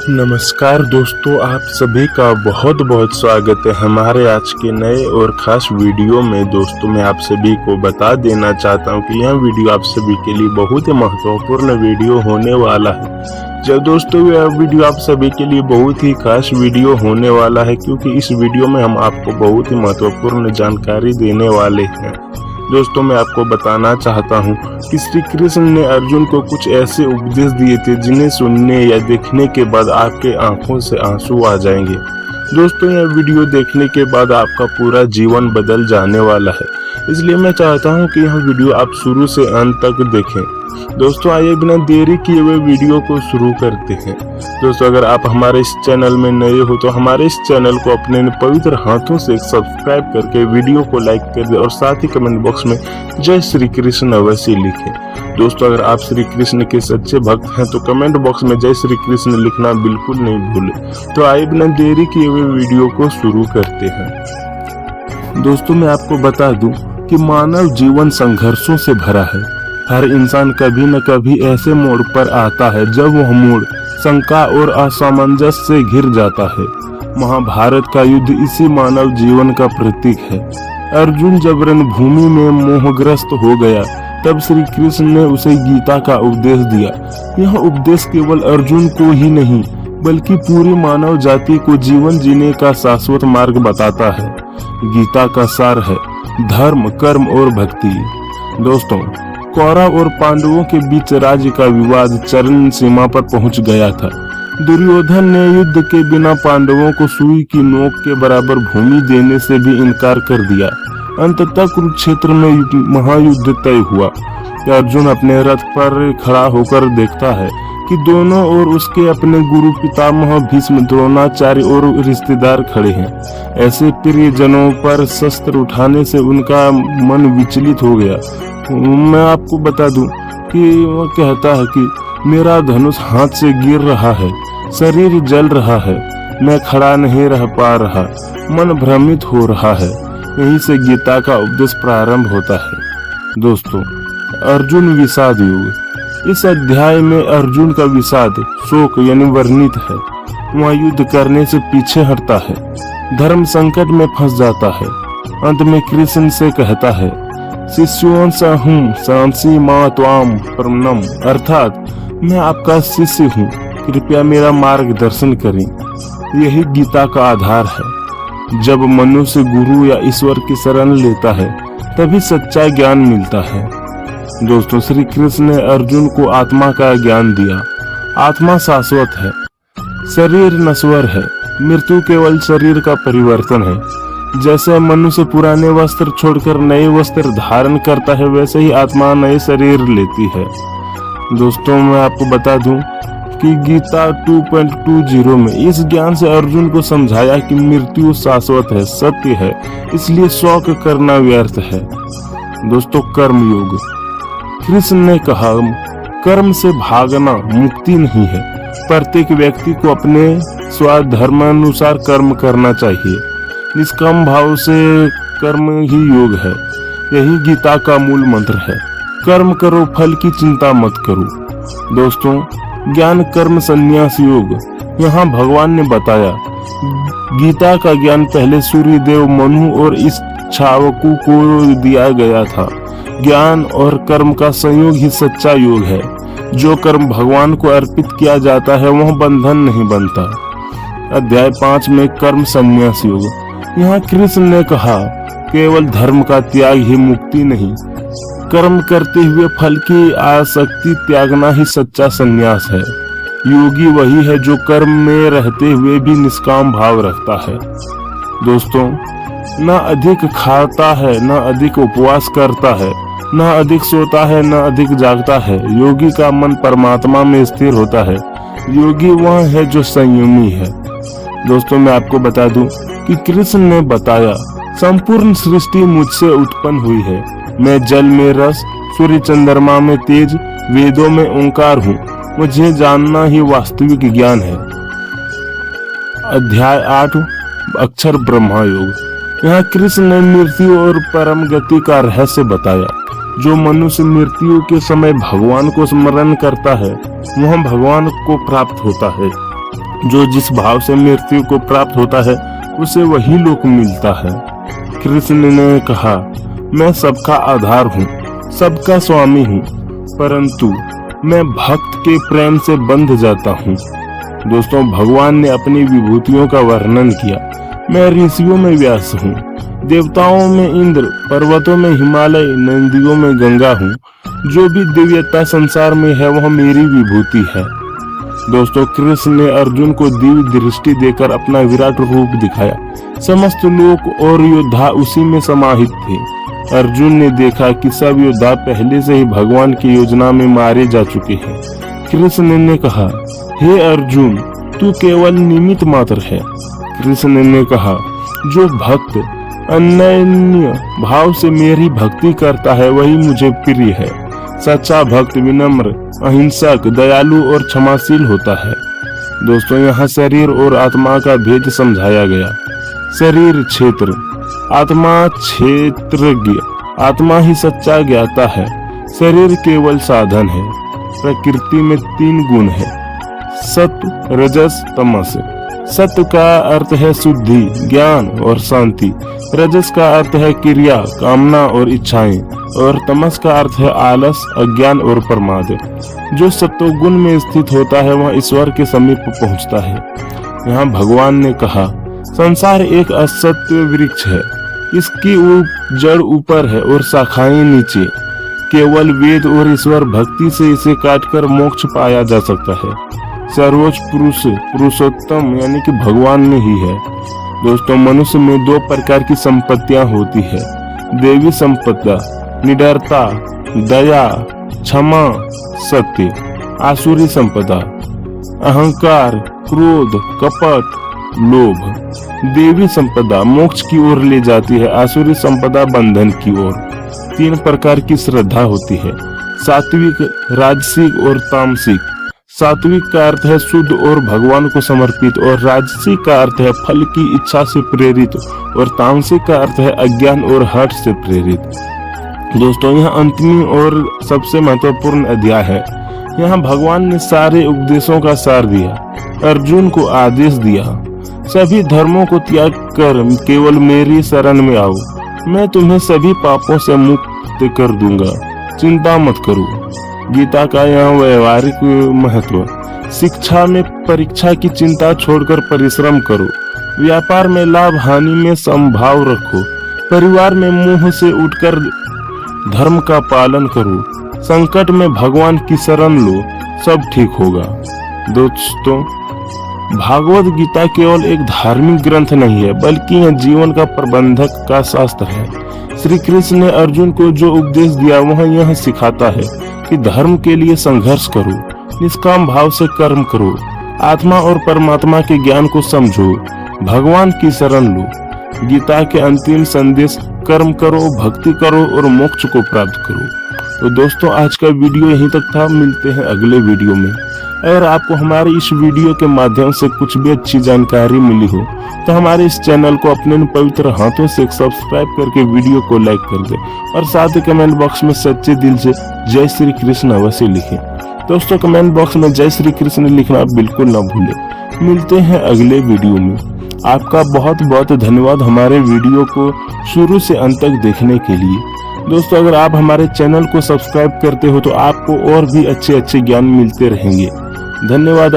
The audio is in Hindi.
नमस्कार दोस्तों, आप सभी का बहुत बहुत स्वागत है हमारे आज के नए और ख़ास वीडियो में। दोस्तों, मैं आप सभी को बता देना चाहता हूं कि यह वीडियो आप सभी के लिए बहुत ही महत्वपूर्ण वीडियो होने वाला है। जब दोस्तों यह वीडियो आप सभी के लिए बहुत ही खास वीडियो होने वाला है, क्योंकि इस वीडियो में हम आपको बहुत ही महत्वपूर्ण जानकारी देने वाले हैं। दोस्तों, मैं आपको बताना चाहता हूं कि श्री कृष्ण ने अर्जुन को कुछ ऐसे उपदेश दिए थे जिन्हें सुनने या देखने के बाद आपके आंखों से आंसू आ जाएंगे। दोस्तों, यह वीडियो देखने के बाद आपका पूरा जीवन बदल जाने वाला है, इसलिए मैं चाहता हूं कि यह वीडियो आप शुरू से अंत तक देखें। दोस्तों, आइए बिना देरी किए हुए वीडियो को शुरू करते हैं। दोस्तों, अगर आप हमारे इस चैनल में नए हो तो हमारे इस चैनल को अपने पवित्र हाथों से सब्सक्राइब करके वीडियो को लाइक कर दें और साथ ही कमेंट बॉक्स में जय श्री कृष्ण अवश्य लिखें। दोस्तों, अगर आप श्री कृष्ण के सच्चे भक्त हैं तो कमेंट बॉक्स में जय श्री कृष्ण लिखना बिल्कुल नहीं भूलें। तो आइए बिना देरी किए हुए वीडियो को शुरू करते हैं। दोस्तों, मैं आपको बता दूं कि मानव जीवन संघर्षों से भरा है। हर इंसान कभी न कभी ऐसे मोड़ पर आता है जब वह मोड़ शंका और असमंजस से घिर जाता है। महाभारत का युद्ध इसी मानव जीवन का प्रतीक है। अर्जुन जब रणभूमि में मोहग्रस्त हो गया तब श्री कृष्ण ने उसे गीता का उपदेश दिया। यह उपदेश केवल अर्जुन को ही नहीं बल्कि पूरी मानव जाति को जीवन जीने का शाश्वत मार्ग बताता है। गीता का सार है धर्म, कर्म और भक्ति। दोस्तों, कौरव और पांडवों के बीच राज्य का विवाद चरम सीमा पर पहुंच गया था। दुर्योधन ने युद्ध के बिना पांडवों को सुई की नोक के बराबर भूमि देने से भी इनकार कर दिया। अंततः कुरुक्षेत्र में महायुद्ध तय हुआ। अर्जुन अपने रथ पर खड़ा होकर देखता है कि दोनों ओर उसके अपने गुरु पितामह भीष्म, द्रोणाचार्य और रिश्तेदार खड़े हैं। ऐसे प्रियजनों पर शस्त्र उठाने से उनका मन विचलित हो गया। मैं आपको बता दूं कि वो कहता है कि मेरा धनुष हाथ से गिर रहा है, शरीर जल रहा है, मैं खड़ा नहीं रह पा रहा, मन भ्रमित हो रहा है। यहीं से गीता का उपदेश प्रारंभ होता है। दोस्तों, अर्जुन विषाद युग। इस अध्याय में अर्जुन का विषाद, शोक यानी वर्णित है। वह युद्ध करने से पीछे हटता है, धर्म संकट में फंस जाता है। अंत में कृष्ण से कहता है, शिष्योंस हूँ सांसी माँ त्वाम प्रमनम, अर्थात मैं आपका शिष्य हूँ, कृपया मेरा मार्गदर्शन करें। यही गीता का आधार है। जब मनुष्य गुरु या ईश्वर की शरण लेता है तभी सच्चा ज्ञान मिलता है। दोस्तों, श्री कृष्ण ने अर्जुन को आत्मा का ज्ञान दिया। आत्मा शाश्वत है, शरीर नश्वर है, मृत्यु केवल शरीर का परिवर्तन है। जैसे मनुष्य पुराने वस्त्र छोड़कर नए वस्त्र धारण करता है, वैसे ही आत्मा नए शरीर लेती है। दोस्तों, मैं आपको बता दूं कि गीता 2.20 में इस ज्ञान से अर्जुन को समझाया कि मृत्यु शाश्वत है, सत्य है, इसलिए शोक करना व्यर्थ है। दोस्तों, कर्म योग। कृष्ण ने कहा, कर्म से भागना मुक्ति नहीं है। प्रत्येक व्यक्ति को अपने स्वधर्मानुसार कर्म करना चाहिए। निष्काम भाव से कर्म ही योग है। यही गीता का मूल मंत्र है। कर्म करो, फल की चिंता मत करो। दोस्तों, ज्ञान कर्म संन्यास योग यहाँ भगवान ने बताया। गीता का ज्ञान पहले सूर्यदेव, मनु और इक्ष्वाकु को दिया गया था। ज्ञान और कर्म का संयोग ही सच्चा योग है। जो कर्म भगवान को अर्पित किया जाता है वह बंधन नहीं बनता। अध्याय 5 में कर्म संन्यास योग। यहाँ कृष्ण ने कहा, केवल धर्म का त्याग ही मुक्ति नहीं, कर्म करते हुए फल की आसक्ति त्यागना ही सच्चा संन्यास है। योगी वही है जो कर्म में रहते हुए भी निष्काम भाव रखता है। दोस्तों, न अधिक खाता है, न अधिक उपवास करता है, न अधिक सोता है, न अधिक जागता है। योगी का मन परमात्मा में स्थिर होता है। योगी वह है जो संयमी है। दोस्तों, मैं आपको बता दूं कि कृष्ण ने बताया, संपूर्ण सृष्टि मुझसे उत्पन्न हुई है। मैं जल में रस, सूर्य चंद्रमा में तेज, वेदों में ओंकार हूँ। मुझे जानना ही वास्तविक ज्ञान है। अध्याय 8 अक्षर ब्रह्मा योग। यहाँ कृष्ण ने मृत्यु और परम गति का रहस्य बताया। जो मनुष्य मृत्यु के समय भगवान को स्मरण करता है वह भगवान को प्राप्त होता है। जो जिस भाव से मृत्यु को प्राप्त होता है उसे वही लोक मिलता है। कृष्ण ने कहा, मैं सबका आधार हूँ, सबका स्वामी हूँ, परंतु मैं भक्त के प्रेम से बंध जाता हूँ। दोस्तों, भगवान ने अपनी विभूतियों का वर्णन किया। मैं ऋषियों में व्यास हूँ, देवताओं में इंद्र, पर्वतों में हिमालय, नदियों में गंगा हूँ। जो भी दिव्यता संसार में है वह मेरी विभूति है। दोस्तों, कृष्ण ने अर्जुन को दिव्य दृष्टि देकर अपना विराट रूप दिखाया। समस्त लोक और योद्धा उसी में समाहित थे। अर्जुन ने देखा कि सब योद्धा पहले से ही भगवान की योजना में मारे जा चुके हैं। कृष्ण ने कहा, हे अर्जुन, तू केवल निमित्त मात्र है। कृष्ण ने कहा, जो भक्त अनन्य भाव से मेरी भक्ति करता है वही मुझे प्रिय है। सच्चा भक्त विनम्र, अहिंसक, दयालु और क्षमाशील होता है। दोस्तों, यहाँ शरीर और आत्मा का भेद समझाया गया। शरीर क्षेत्र, आत्मा क्षेत्रज्ञ। आत्मा ही सच्चा ज्ञाता है, शरीर केवल साधन है। प्रकृति में 3 गुण है, सत्व, रजस, तमस। सत्व का अर्थ है शुद्धि, ज्ञान और शांति। रजस का अर्थ है क्रिया, कामना और इच्छाएं, और तमस का अर्थ है आलस, अज्ञान और प्रमाद। जो सत्वगुण में स्थित होता है वह ईश्वर के समीप पहुंचता है। यहाँ भगवान ने कहा, संसार एक असत्य वृक्ष है, इसकी जड़ ऊपर है और शाखाएं नीचे। केवल वेद और ईश्वर भक्ति से इसे काटकर मोक्ष पाया जा सकता है। सर्वोच्च पुरुष पुरुषोत्तम यानी कि भगवान में ही है। दोस्तों, मनुष्य में 2 प्रकार की संपत्तियां होती है, देवी संपदा, निडरता, दया, क्षमा, सत्य। आसुरी संपदा, अहंकार, क्रोध, कपट, लोभ। देवी संपदा मोक्ष की ओर ले जाती है, आसुरी संपदा बंधन की ओर। 3 प्रकार की श्रद्धा होती है, सात्विक, राजसिक और तामसिक। सात्विक का अर्थ है शुद्ध और भगवान को समर्पित, और राजसिक का अर्थ है फल की इच्छा से प्रेरित, और तामसिक का अर्थ है अज्ञान और हठ से प्रेरित। दोस्तों, यह अंतिम और सबसे महत्वपूर्ण अध्याय है। यहाँ भगवान ने सारे उपदेशों का सार दिया। अर्जुन को आदेश दिया, सभी धर्मों को त्याग कर केवल मेरी शरण में आओ, मैं तुम्हें सभी पापों से मुक्त कर दूंगा, चिंता मत करो। गीता का यहाँ व्यवहारिक महत्व, शिक्षा में परीक्षा की चिंता छोड़कर परिश्रम करो, व्यापार में लाभ हानि में समभाव रखो, परिवार में मुंह से उठकर धर्म का पालन करो, संकट में भगवान की शरण लो, सब ठीक होगा। दोस्तों, भागवत गीता केवल एक धार्मिक ग्रंथ नहीं है, बल्कि यह जीवन का प्रबंधक का शास्त्र है। श्री कृष्ण ने अर्जुन को जो उपदेश दिया वह यह सिखाता है कि धर्म के लिए संघर्ष करो, निष्काम भाव से कर्म करो, आत्मा और परमात्मा के ज्ञान को समझो, भगवान की शरण लो। गीता के अंतिम संदेश, कर्म करो, भक्ति करो और मोक्ष को प्राप्त करो। तो दोस्तों, आज का वीडियो यहीं तक था, मिलते हैं अगले वीडियो में। अगर आपको हमारे इस वीडियो के माध्यम से कुछ भी अच्छी जानकारी मिली हो तो हमारे इस चैनल को अपने पवित्र हाथों से सब्सक्राइब करके वीडियो को लाइक कर दे, और साथ ही कमेंट बॉक्स में सच्चे दिल से जय श्री कृष्ण अवश्य लिखें। दोस्तों, कमेंट बॉक्स में जय श्री कृष्ण लिखना बिल्कुल न भूलें। मिलते हैं अगले वीडियो में। आपका बहुत बहुत धन्यवाद हमारे वीडियो को शुरू से अंत तक देखने के लिए। दोस्तों, अगर आप हमारे चैनल को सब्सक्राइब करते हो तो आपको और भी अच्छे अच्छे ज्ञान मिलते रहेंगे। धन्यवाद।